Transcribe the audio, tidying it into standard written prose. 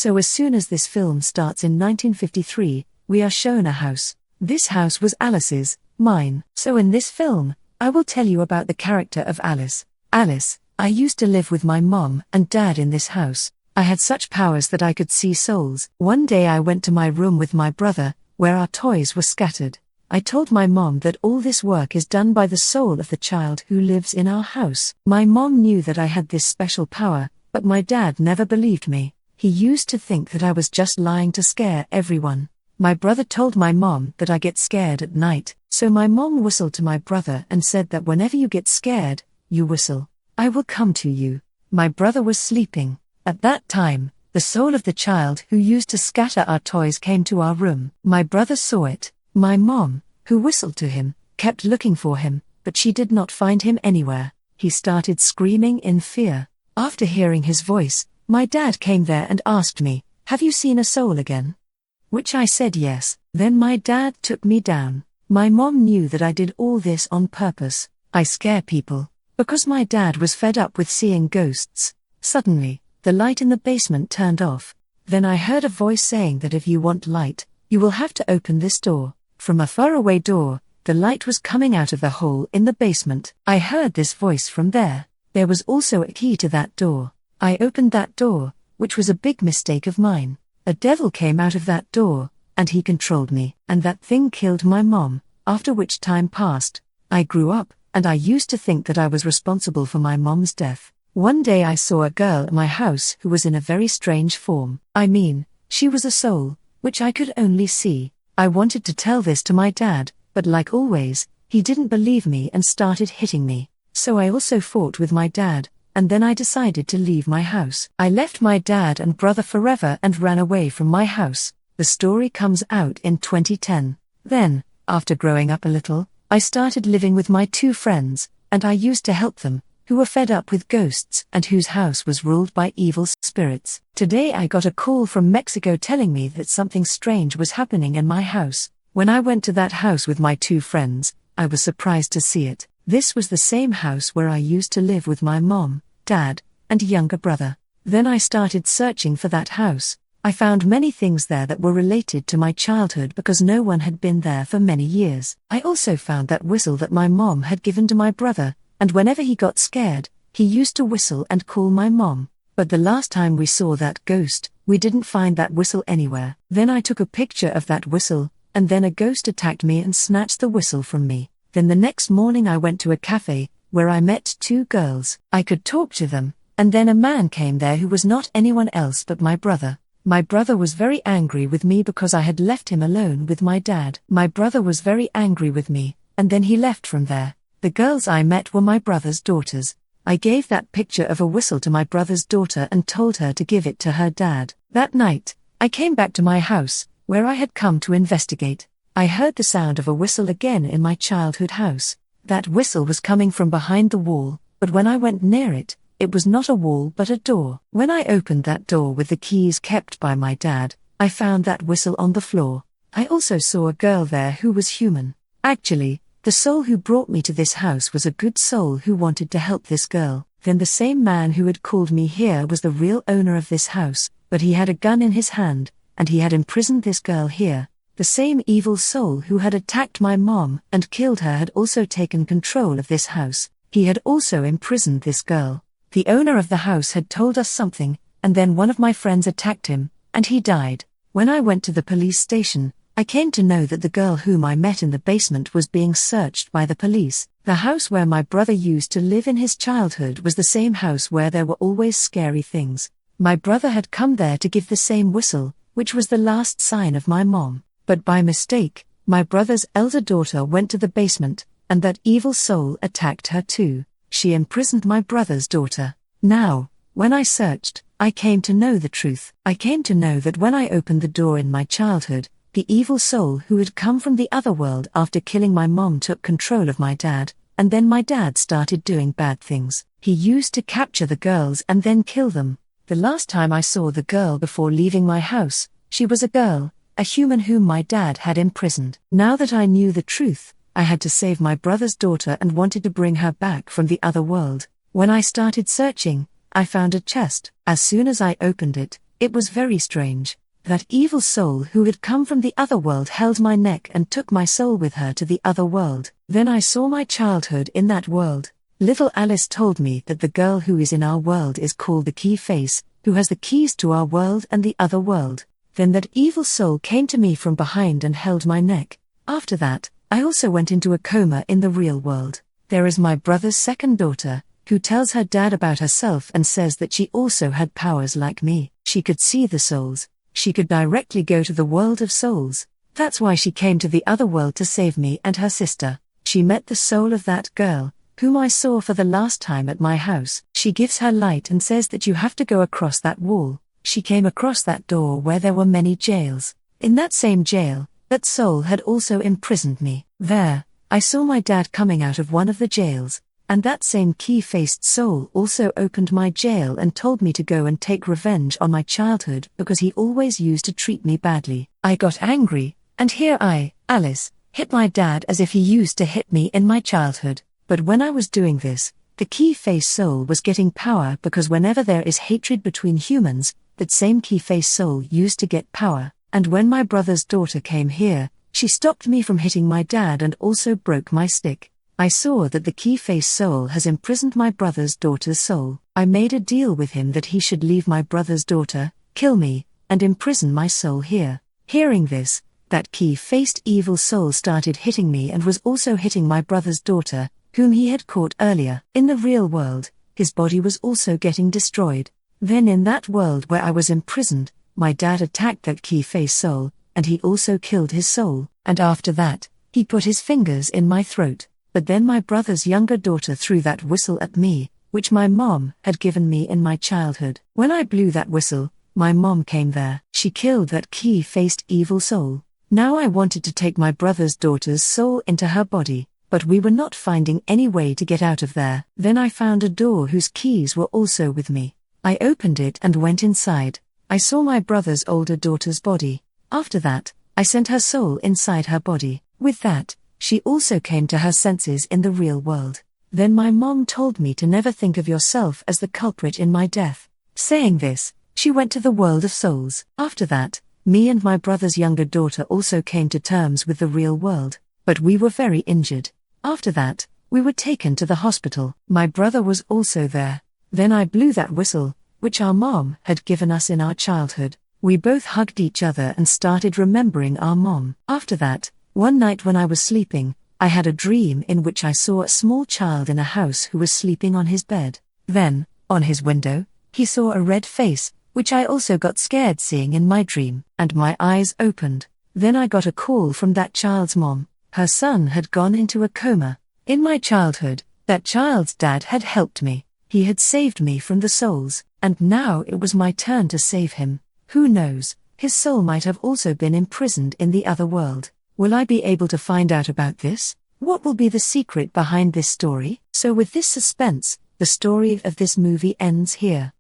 So as soon as this film starts in 1953, we are shown a house. This house was Alice's, mine. So in this film, I will tell you about the character of Alice. Alice, I used to live with my mom and dad in this house. I had such powers that I could see souls. One day I went to my room with my brother, where our toys were scattered. I told my mom that all this work is done by the soul of the child who lives in our house. My mom knew that I had this special power, but my dad never believed me. He used to think that I was just lying to scare everyone. My brother told my mom that I get scared at night, so my mom whistled to my brother and said that whenever you get scared, you whistle. I will come to you. My brother was sleeping. At that time, the soul of the child who used to scatter our toys came to our room. My brother saw it. My mom, who whistled to him, kept looking for him, but she did not find him anywhere. He started screaming in fear. After hearing his voice, my dad came there and asked me, "Have you seen a soul again?" Which I said yes. Then my dad took me down. My mom knew that I did all this on purpose. I scare people. Because my dad was fed up with seeing ghosts. Suddenly, the light in the basement turned off. Then I heard a voice saying that if you want light, you will have to open this door. From a faraway door, the light was coming out of the hole in the basement. I heard this voice from there. There was also a key to that door. I opened that door, which was a big mistake of mine. A devil came out of that door, and he controlled me, and that thing killed my mom, after which time passed. I grew up, and I used to think that I was responsible for my mom's death. One day I saw a girl at my house who was in a very strange form. I mean, she was a soul, which I could only see. I wanted to tell this to my dad, but like always, he didn't believe me and started hitting me. So I also fought with my dad, and then I decided to leave my house. I left my dad and brother forever and ran away from my house. The story comes out in 2010. Then, after growing up a little, I started living with my two friends, and I used to help them, who were fed up with ghosts and whose house was ruled by evil spirits. Today I got a call from Mexico telling me that something strange was happening in my house. When I went to that house with my two friends, I was surprised to see it. This was the same house where I used to live with my mom, dad, and younger brother. Then I started searching for that house. I found many things there that were related to my childhood because no one had been there for many years. I also found that whistle that my mom had given to my brother, and whenever he got scared, he used to whistle and call my mom. But the last time we saw that ghost, we didn't find that whistle anywhere. Then I took a picture of that whistle, and then a ghost attacked me and snatched the whistle from me. Then the next morning I went to a cafe, where I met two girls. I could talk to them, and then a man came there who was not anyone else but my brother. My brother was very angry with me because I had left him alone with my dad. My brother was very angry with me, and then he left from there. The girls I met were my brother's daughters. I gave that picture of a whistle to my brother's daughter and told her to give it to her dad. That night, I came back to my house, where I had come to investigate. I heard the sound of a whistle again in my childhood house. That whistle was coming from behind the wall, but when I went near it, it was not a wall but a door. When I opened that door with the keys kept by my dad, I found that whistle on the floor. I also saw a girl there who was human. Actually, the soul who brought me to this house was a good soul who wanted to help this girl. Then the same man who had called me here was the real owner of this house, but he had a gun in his hand, and he had imprisoned this girl here. The same evil soul who had attacked my mom and killed her had also taken control of this house. He had also imprisoned this girl. The owner of the house had told us something, and then one of my friends attacked him, and he died. When I went to the police station, I came to know that the girl whom I met in the basement was being searched by the police. The house where my brother used to live in his childhood was the same house where there were always scary things. My brother had come there to give the same whistle, which was the last sign of my mom. But by mistake, my brother's elder daughter went to the basement, and that evil soul attacked her too. She imprisoned my brother's daughter. Now, when I searched, I came to know the truth. I came to know that when I opened the door in my childhood, the evil soul who had come from the other world after killing my mom took control of my dad, and then my dad started doing bad things. He used to capture the girls and then kill them. The last time I saw the girl before leaving my house, she was a girl, a human whom my dad had imprisoned. Now that I knew the truth, I had to save my brother's daughter and wanted to bring her back from the other world. When I started searching, I found a chest. As soon as I opened it, It was very strange. That evil soul who had come from the other world held my neck and took my soul with her to the other world. Then I saw my childhood in that world. Little Alice told me that the girl who is in our world is called the key face, who has the keys to our world and the other world. Then that evil soul came to me from behind and held my neck. After that, I also went into a coma in the real world. There is my brother's second daughter, who tells her dad about herself and says that she also had powers like me. She could see the souls. She could directly go to the world of souls. That's why she came to the other world to save me and her sister. She met the soul of that girl, whom I saw for the last time at my house. She gives her light and says that you have to go across that wall. She came across that door where there were many jails. In that same jail, that soul had also imprisoned me. There, I saw my dad coming out of one of the jails. And that same key-faced soul also opened my jail and told me to go and take revenge on my childhood because he always used to treat me badly. I got angry, and here I, Alice, hit my dad as if he used to hit me in my childhood. But when I was doing this, the key-faced soul was getting power because whenever there is hatred between humans, that same key-faced soul used to get power. And when my brother's daughter came here, she stopped me from hitting my dad and also broke my stick. I saw that the key-faced soul has imprisoned my brother's daughter's soul. I made a deal with him that he should leave my brother's daughter, kill me, and imprison my soul here. Hearing this, that key-faced evil soul started hitting me and was also hitting my brother's daughter, whom he had caught earlier. In the real world, his body was also getting destroyed. Then in that world where I was imprisoned, my dad attacked that key-faced soul, and he also killed his soul, and after that, he put his fingers in my throat. But then my brother's younger daughter threw that whistle at me, which my mom had given me in my childhood. When I blew that whistle, my mom came there. She killed that key-faced evil soul. Now I wanted to take my brother's daughter's soul into her body, but we were not finding any way to get out of there. Then I found a door whose keys were also with me. I opened it and went inside. I saw my brother's older daughter's body. After that, I sent her soul inside her body. With that, she also came to her senses in the real world. Then my mom told me to never think of yourself as the culprit in my death. Saying this, she went to the world of souls. After that, me and my brother's younger daughter also came to terms with the real world, but we were very injured. After that, we were taken to the hospital. My brother was also there. Then I blew that whistle, which our mom had given us in our childhood. We both hugged each other and started remembering our mom. After that, one night when I was sleeping, I had a dream in which I saw a small child in a house who was sleeping on his bed. Then, on his window, he saw a red face, which I also got scared seeing in my dream, and my eyes opened. Then I got a call from that child's mom. Her son had gone into a coma. In my childhood, that child's dad had helped me. He had saved me from the souls, and now it was my turn to save him. Who knows, his soul might have also been imprisoned in the other world. Will I be able to find out about this? What will be the secret behind this story? So with this suspense, the story of this movie ends here.